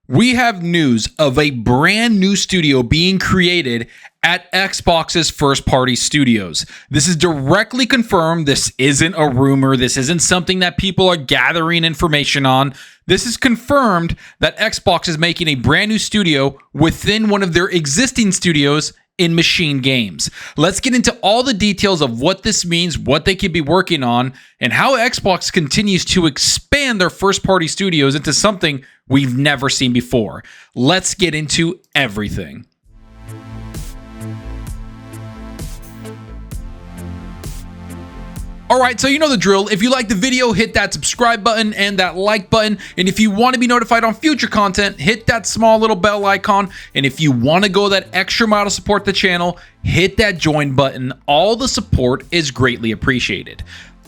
We have news of a brand new studio being created at Xbox's first-party studios. This is directly confirmed. This isn't a rumor. This isn't something that people are gathering information on. This is confirmed that Xbox is making a brand new studio within one of their existing studios in Machine Games. Let's get into all the details of what this means, what they could be working on, and how Xbox continues to expand their first-party studios into something we've never seen before. Let's get into everything. Alright, so you know the drill. If you like the video, hit that subscribe button and that like button. And if you want to be notified on future content, hit that small little bell icon. And if you want to go that extra mile to support the channel, hit that join button. All the support is greatly appreciated.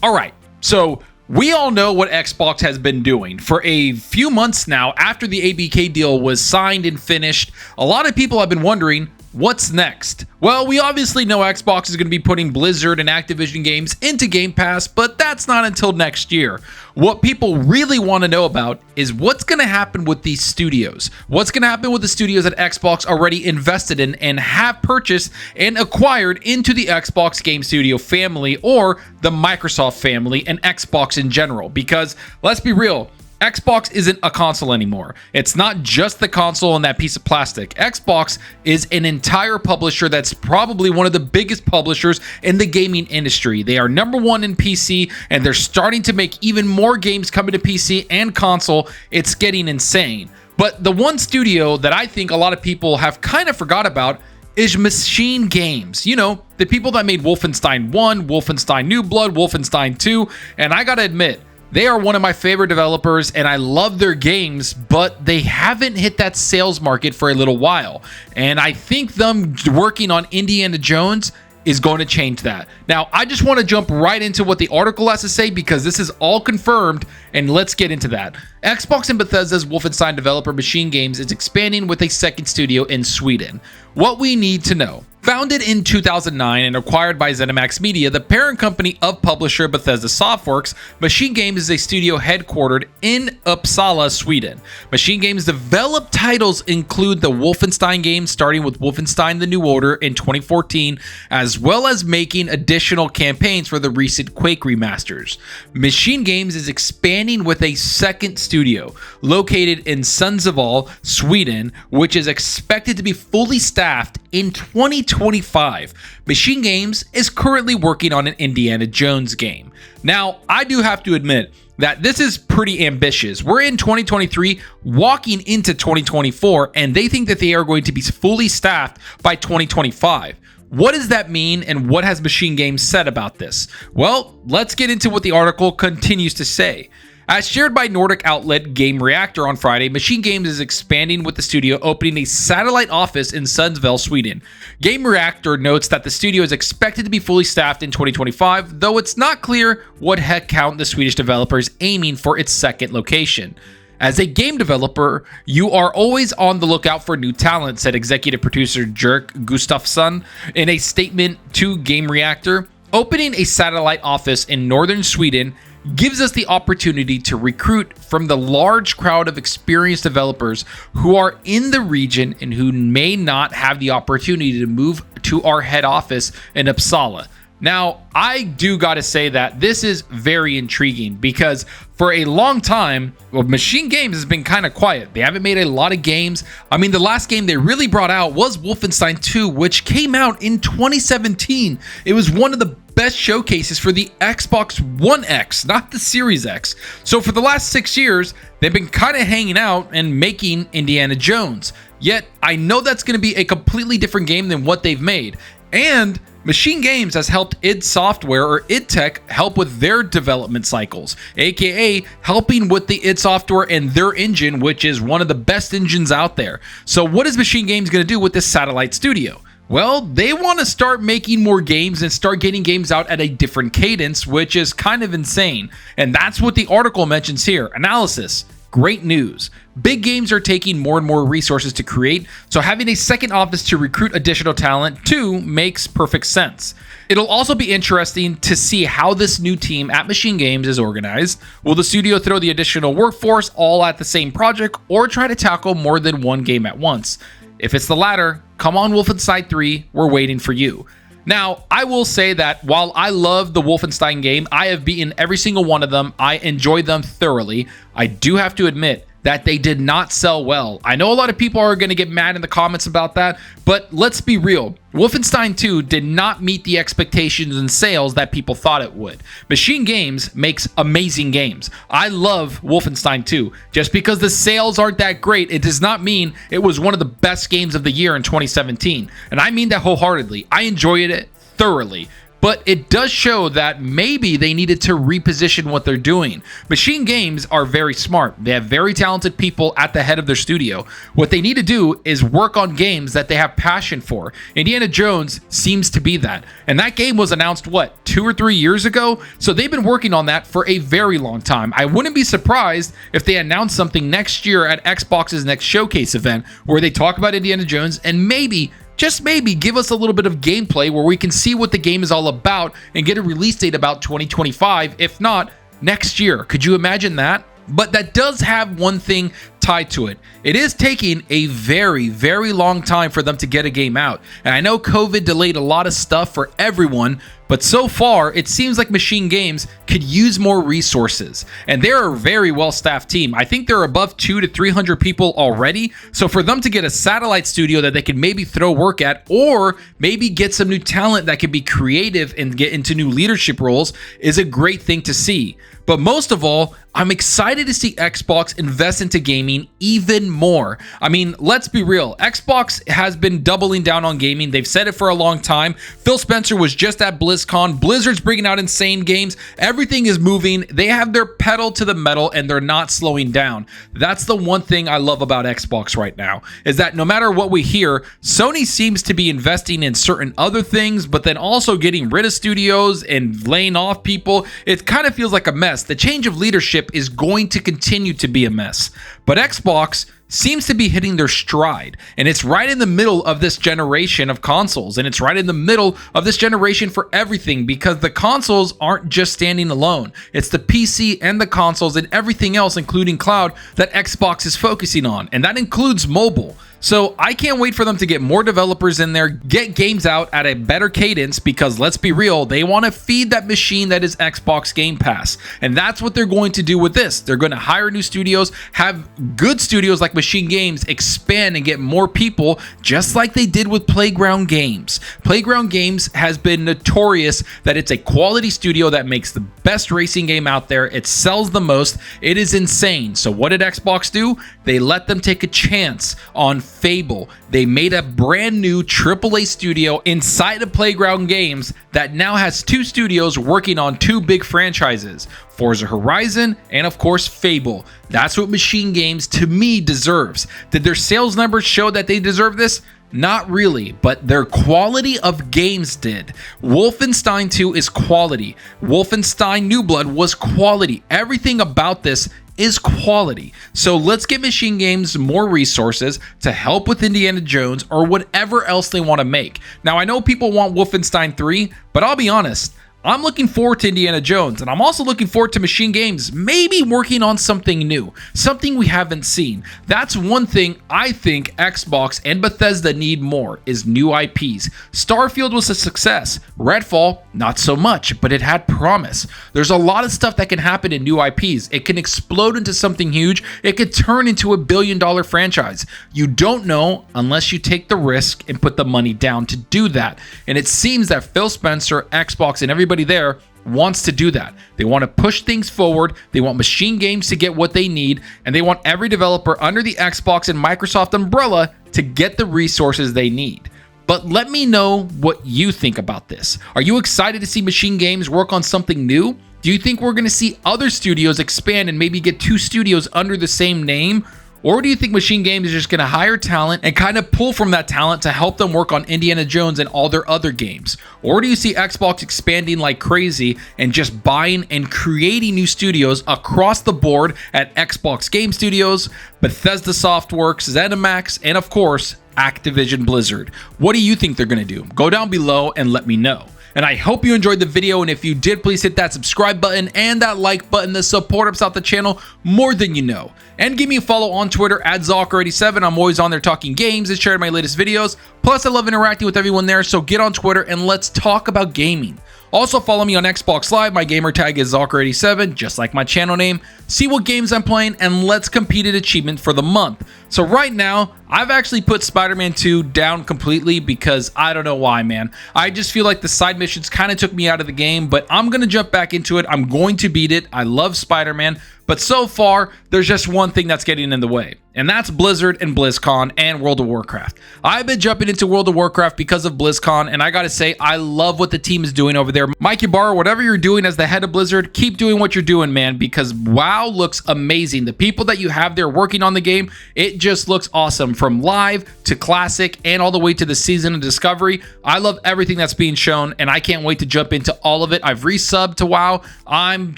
Alright, so we all know what Xbox has been doing. For a few months now, after the ABK deal was signed and finished, a lot of people have been wondering, what's next? Well, we obviously know Xbox is going to be putting Blizzard and Activision games into Game Pass, but that's not until next year. What people really want to know about is what's going to happen with these studios. What's going to happen with the studios that Xbox already invested in and have purchased and acquired into the Xbox Game Studio family or the Microsoft family and Xbox in general. Because let's be real, Xbox isn't a console anymore. It's not just the console and that piece of plastic. Xbox is an entire publisher that's probably one of the biggest publishers in the gaming industry. They are number one in PC, and they're starting to make even more games coming to PC and console. It's getting insane. But the one studio that I think a lot of people have kind of forgot about is Machine Games. You know, the people that made Wolfenstein 1, Wolfenstein New Blood, Wolfenstein 2, and I gotta admit, they are one of my favorite developers and I love their games, but they haven't hit that sales market for a little while. And I think them working on Indiana Jones is going to change that. Now, I just want to jump right into what the article has to say because this is all confirmed, and let's get into that. Xbox and Bethesda's Wolfenstein developer Machine Games is expanding with a second studio in Sweden. What we need to know. Founded in 2009 and acquired by ZeniMax Media, the parent company of publisher Bethesda Softworks, Machine Games is a studio headquartered in Uppsala, Sweden. Machine Games' developed titles include the Wolfenstein games, starting with Wolfenstein The New Order in 2014, as well as making additional campaigns for the recent Quake remasters. Machine Games is expanding with a second studio, located in Sundsvall, Sweden, which is expected to be fully staffed in 2025. Machine Games is currently working on an Indiana Jones game. Now, I do have to admit that this is pretty ambitious. We're in 2023, walking into 2024, and they think that they are going to be fully staffed by 2025. What does that mean, and what has Machine Games said about this? Well, let's get into what the article continues to say. As shared by Nordic outlet Game Reactor on Friday, Machine Games is expanding with the studio opening a satellite office in Sundsvall, Sweden. Game Reactor notes that the studio is expected to be fully staffed in 2025, though it's not clear what headcount the Swedish developer is aiming for its second location. As a game developer, you are always on the lookout for new talent, said executive producer Jerk Gustafsson in a statement to Game Reactor. Opening a satellite office in northern Sweden gives us the opportunity to recruit from the large crowd of experienced developers who are in the region and who may not have the opportunity to move to our head office in Uppsala. Now, I do got to say that this is very intriguing because for a long time, Machine Games has been kind of quiet. They haven't made a lot of games. I mean, the last game they really brought out was Wolfenstein 2, which came out in 2017. It was one of the best showcases for the Xbox One X, not the Series X. So for the last 6 years, they've been kind of hanging out and making Indiana Jones. Yet, I know that's going to be a completely different game than what they've made. And Machine Games has helped id Software or id Tech help with their development cycles, aka helping with the id Software and their engine, which is one of the best engines out there. So what is Machine Games going to do with this satellite studio? Well, they want to start making more games and start getting games out at a different cadence, which is kind of insane. And that's what the article mentions here. Analysis. Great news. Big games are taking more and more resources to create, so having a second office to recruit additional talent too makes perfect sense. It'll also be interesting to see how this new team at Machine Games is organized. Will the studio throw the additional workforce all at the same project, or try to tackle more than one game at once? If it's the latter, come on Wolfenstein 3, we're waiting for you. Now, I will say that while I love the Wolfenstein game, I have beaten every single one of them. I enjoy them thoroughly. I do have to admit that they did not sell well. I know a lot of people are going to get mad in the comments about that, but let's be real. Wolfenstein 2 did not meet the expectations in sales that people thought it would. Machine Games makes amazing games. I love Wolfenstein 2. Just because the sales aren't that great, it does not mean it was one of the best games of the year in 2017. And I mean that wholeheartedly. I enjoyed it thoroughly. But it does show that maybe they needed to reposition what they're doing. Machine Games are very smart. They have very talented people at the head of their studio. What they need to do is work on games that they have passion for. Indiana Jones seems to be that. And that game was announced, 2 or 3 years ago? So they've been working on that for a very long time. I wouldn't be surprised if they announced something next year at Xbox's next showcase event where they talk about Indiana Jones and maybe, just maybe, give us a little bit of gameplay where we can see what the game is all about and get a release date about 2025, if not next year. Could you imagine that? But that does have one thing tied to it. It is taking a very, very long time for them to get a game out. And I know COVID delayed a lot of stuff for everyone, but so far, it seems like Machine Games could use more resources. And they're a very well-staffed team. I think they're above 200 to 300 people already. So for them to get a satellite studio that they can maybe throw work at, or maybe get some new talent that can be creative and get into new leadership roles, is a great thing to see. But most of all, I'm excited to see Xbox invest into gaming even more. I mean, let's be real. Xbox has been doubling down on gaming. They've said it for a long time. Phil Spencer was just at BlizzCon. Blizzard's bringing out insane games. Everything is moving. They have their pedal to the metal and they're not slowing down. That's the one thing I love about Xbox right now, is that no matter what we hear, Sony seems to be investing in certain other things, but then also getting rid of studios and laying off people. It kind of feels like a mess. The change of leadership is going to continue to be a mess. But Xbox seems to be hitting their stride, and it's right in the middle of this generation of consoles, and it's right in the middle of this generation for everything, because the consoles aren't just standing alone. It's the PC and the consoles and everything else, including cloud, that Xbox is focusing on, and that includes mobile. So I can't wait for them to get more developers in there, get games out at a better cadence, because let's be real, they want to feed that machine that is Xbox Game Pass. And that's what they're going to do with this. They're going to hire new studios, have good studios like Machine Games expand and get more people, just like they did with Playground Games. Playground Games has been notorious that it's a quality studio that makes the best racing game out there. It sells the most. It is insane. So what did Xbox do? They let them take a chance on Fable. They made a brand new AAA studio inside of Playground Games that now has 2 studios working on 2 big franchises, Forza Horizon and of course Fable. That's what Machine Games to me deserves. Did their sales numbers show that they deserve this? Not really, but their quality of games did. Wolfenstein 2 is quality. Wolfenstein New Blood was quality. Everything about this is quality. So let's give Machine Games more resources to help with Indiana Jones or whatever else they want to make. Now, I know people want Wolfenstein 3, but I'll be honest, I'm looking forward to Indiana Jones, and I'm also looking forward to Machine Games maybe working on something new, something we haven't seen. That's one thing I think Xbox and Bethesda need more, is new IPs. Starfield was a success. Redfall, not so much, but it had promise. There's a lot of stuff that can happen in new IPs. It can explode into something huge. It could turn into a billion-dollar franchise. You don't know unless you take the risk and put the money down to do that. And it seems that Phil Spencer, Xbox, and everybody there wants to do that. They want to push things forward. They want Machine Games to get what they need, and they want every developer under the Xbox and Microsoft umbrella to get the resources they need. But let me know what you think about this. Are you excited to see Machine Games work on something new? Do you think we're going to see other studios expand and maybe get 2 studios under the same name? Or do you think Machine Games is just going to hire talent and kind of pull from that talent to help them work on Indiana Jones and all their other games? Or do you see Xbox expanding like crazy and just buying and creating new studios across the board at Xbox Game Studios, Bethesda Softworks, ZeniMax, and of course, Activision Blizzard? What do you think they're going to do? Go down below and let me know. And I hope you enjoyed the video, and if you did, please hit that subscribe button and that like button. The support helps out the channel more than you know. And give me a follow on Twitter at Zalker87. I'm always on there talking games and sharing my latest videos. Plus, I love interacting with everyone there, so get on Twitter and let's talk about gaming. Also, follow me on Xbox Live. My gamer tag is Zalker87, just like my channel name. See what games I'm playing, and let's compete at achievement for the month. So right now, I've actually put Spider-Man 2 down completely because I don't know why, man. I just feel like the side missions kind of took me out of the game, but I'm going to jump back into it. I'm going to beat it. I love Spider-Man, but so far, there's just one thing that's getting in the way, and that's Blizzard and BlizzCon and World of Warcraft. I've been jumping into World of Warcraft because of BlizzCon, and I gotta say, I love what the team is doing over there. Mike Ybarra, whatever you're doing as the head of Blizzard, keep doing what you're doing, man, because WoW looks amazing. The people that you have there working on the game, it just looks awesome. From live to classic and all the way to the season of discovery. I love everything that's being shown, and I can't wait to jump into all of it. I've resubbed to WoW. I'm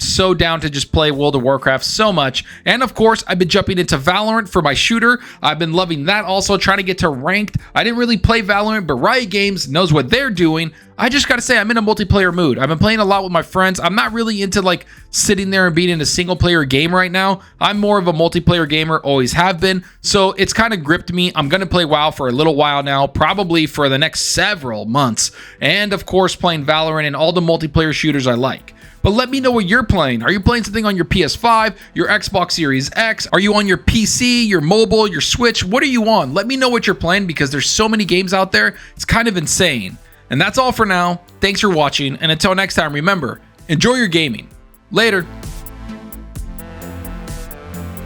so down to just play World of Warcraft so much. And of course, I've been jumping into Valorant for my shooter. I've been loving that also, trying to get to ranked. I didn't really play Valorant, but Riot Games knows what they're doing. I just gotta say, I'm in a multiplayer mood. I've been playing a lot with my friends. I'm not really into like sitting there and being in a single player game right now. I'm more of a multiplayer gamer, always have been. So it's kind of gripped me. I'm gonna play WoW for a little while now, probably for the next several months. And of course, playing Valorant and all the multiplayer shooters I like. But let me know what you're playing. Are you playing something on your PS5, your Xbox Series X? Are you on your PC, your mobile, your Switch? What are you on? Let me know what you're playing because there's so many games out there. It's kind of insane. And that's all for now. Thanks for watching. And until next time, remember, enjoy your gaming. Later.